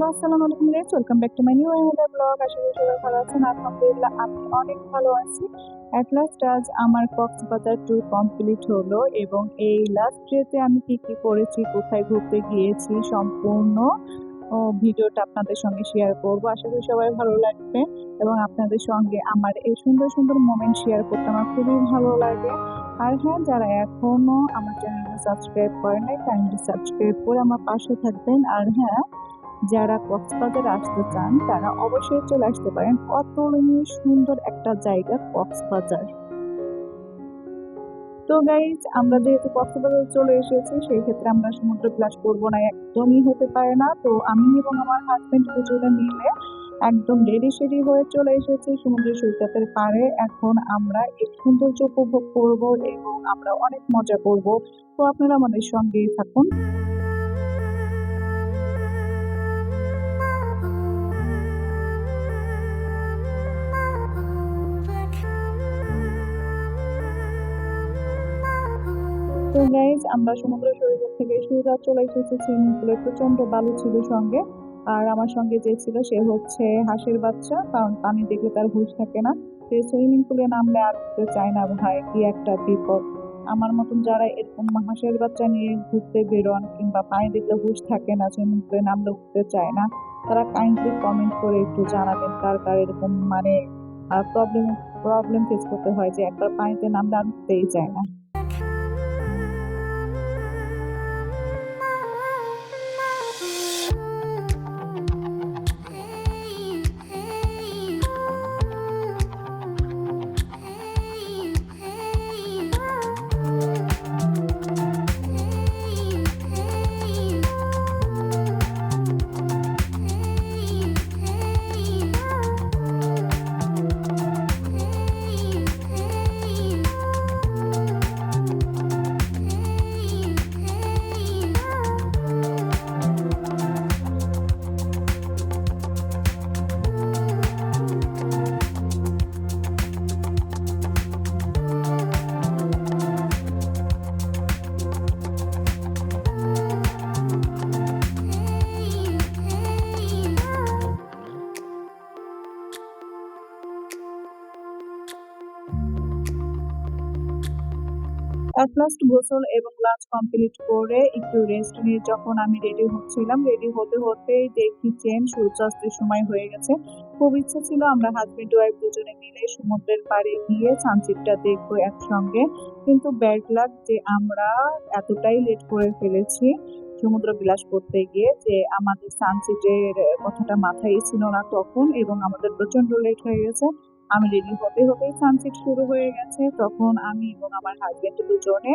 আসসালামু আলাইকুম guys, welcome back to my new another blog. আশা করি সবাই ভালো আছেন। আলহামদুলিল্লাহ আমি অনেক ভালো আছি। এট লাস্ট আজ আমার কক্সবাজার ট্যুর কমপ্লিট হলো এবং এই লাস্ট ডেতে আমি কি কি করেছি, কোথায় ঘুরতে গিয়েছি সম্পূর্ণ ভিডিওটা আপনাদের সঙ্গে শেয়ার করব। আশা করি সবাই ভালো লাগবে এবং আপনাদের সঙ্গে আমার এই সুন্দর সুন্দর মোমেন্ট শেয়ার করতে আমার খুবই ভালো লাগে। আর হ্যাঁ, যারা এখনো আমার চ্যানেলটা সাবস্ক্রাইব করেন নাই, কাইন্ডলি সাবস্ক্রাইব করে আমার পাশে থাকবেন। আর হ্যাঁ, যারা কক্সবাজারে আসতে চান তারা অবশ্যই চলে আসতে পারেন। অতুলনীয় সুন্দর একটা জায়গা কক্সবাজার। তো গাইজ, আমরা যেহেতু কক্সবাজারে চলে এসেছি সেই ক্ষেত্রে আমরা সমুদ্র বিলাস করবো না, একদমই হতে পারে না। তো আমি এবং আমার হাজবেন্ড দুজনে মিলে একদম রেডি সেডি হয়ে চলে এসেছি সমুদ্র সৈকতের পাড়ে। এখন আমরা এই সৌন্দর্য উপভোগ করব এবং আমরা অনেক মজা করব। তো আপনারা আমাদের সঙ্গেই থাকুন। তো গাইজ, আমরা সমুদ্র সৈকত থেকে সোজা চলে এসেছি সুইমিং পুলে। প্রচন্ড বালু ছিল সঙ্গে। আর আমার সঙ্গে যে ছিল সে হচ্ছে হাঁসের বাচ্চা, কারণ পানি দেখলে তার হুঁশ থাকে না। সে সুইমিং পুলে নামলে আর উঠতে চায় না। ভাই, কি একটা বিপদ! আমার মতন যারা এরকম হাঁসের বাচ্চা নিয়ে ঘুরতে বেরোন কিংবা পানি দেখলে হুঁশ থাকে না, সুইমিং পুলে নামলে উঠতে চায় না, তারা কাইন্ডলি কমেন্ট করে একটু জানাবেন কার কার এরকম মানে প্রবলেম প্রবলেম ফেস করতে হয় যে একবার পানিতে নামলে আর উঠতেই চায় না। এট লাস্ট গোসল এবং লাঞ্চ কমপ্লিট করে একটু রেস্ট নিয়ে যখন আমি রেডি হচ্ছিলাম, রেডি হতে হতেই দেখি সূর্যাস্তের সময় হয়ে গেছে। খুব ইচ্ছা ছিল আমরা হাজবেন্ড ওয়াইফ দুজনে মিলে সমুদ্রের পাড়ে গিয়ে সানসেটটা দেখবো একসঙ্গে, কিন্তু ব্যাড লাক যে আমরা এতটাই লেট করে ফেলেছি সমুদ্র বিলাস করতে গিয়ে যে আমাদের সানসেটের কথাটা মাথায় ছিল না তখন, এবং আমাদের প্রচন্ড লেট হয়ে গেছে। আমি রেডি হতে হতেই সানসেট শুরু হয়ে গেছে। তখন আমি এবং আমার হাজবেন্ড দুজনে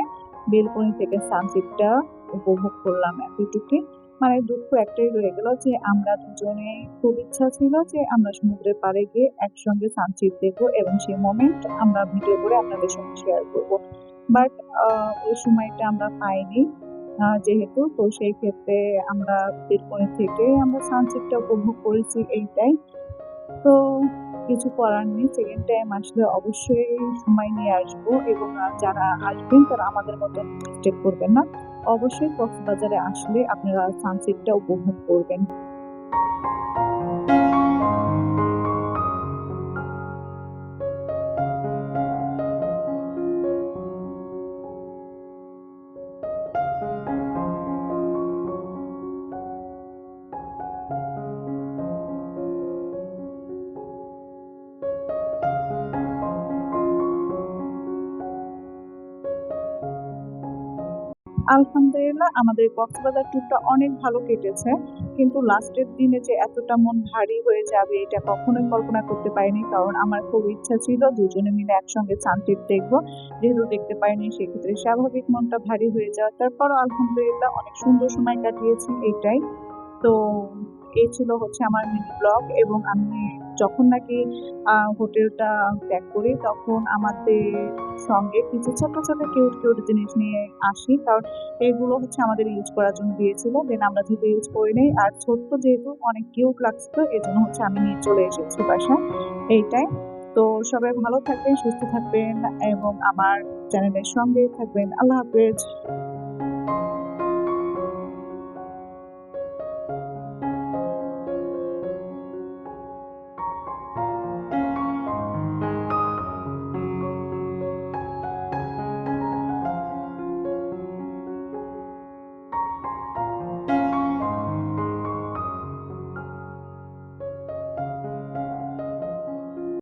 বেলকনি থেকে সানসেটটা উপভোগ করলাম এতটুকুই। মানে দুঃখ একটাই রয়ে গেল যে আমরা দুজনে খুব ইচ্ছা ছিল যে আমরা সমুদ্রের পাড়ে গিয়ে একসঙ্গে সানসেট দেখবো এবং সেই মোমেন্ট আমরা ভিডিও করে আপনাদের সঙ্গে শেয়ার করব। বাট ওই সময়টা আমরা পাইনি যেহেতু, তো সেই ক্ষেত্রে আমরা বেলকনি থেকে আমরা সানসেটটা উপভোগ করেছি এইটাই। তো কিছু করার নেই, সেকেন্ড টাইম আসলে অবশ্যই সময় নিয়ে আসবো এবং যারা আসবেন তারা আমাদের মতন মিস্টেক করবেন না। অবশ্যই কক্সবাজারে আসলে আপনারা সানসেটটা উপভোগ করবেন। আলহামদুলিল্লাহ আমাদের কক্সবাজার ট্যুরটা অনেক ভালো কেটেছে, কিন্তু লাস্টের দিনে যে এতটা মন ভারী হয়ে যাবে এটা কখনোই কল্পনা করতে পারিনি। কারণ আমার খুব ইচ্ছা ছিল দুজনে মিলে একসঙ্গে সানসেট দেখবো, যেহেতু দেখতে পাইনি সেক্ষেত্রে স্বাভাবিক মনটা ভারী হয়ে যাওয়া। তারপরও আলহামদুলিল্লাহ অনেক সুন্দর সময় কাটিয়েছি এইটাই। তো এই ছিল হচ্ছে আমার মিনি ব্লগ। এবং আমি যখন নাকি হোটেলটা ত্যাগ করি তখন আমাদের সঙ্গে কিছু ছোট ছোট কিউট কিউট জিনিস নিয়ে আসি, কারণ এগুলো হচ্ছে আমাদের ইউজ করার জন্য দিয়েছিল। দেন আমরা যেহেতু ইউজ করি নাই আর ছোট্ট যেহেতু অনেক কিউট লাগছিল, এই জন্য হচ্ছে আমি নিয়ে চলে এসেছি বাসায়। এইটাই। তো সবাই ভালো থাকবেন, সুস্থ থাকবেন এবং আমার চ্যানেলের সঙ্গেই থাকবেন। আল্লাহ হাফেজ।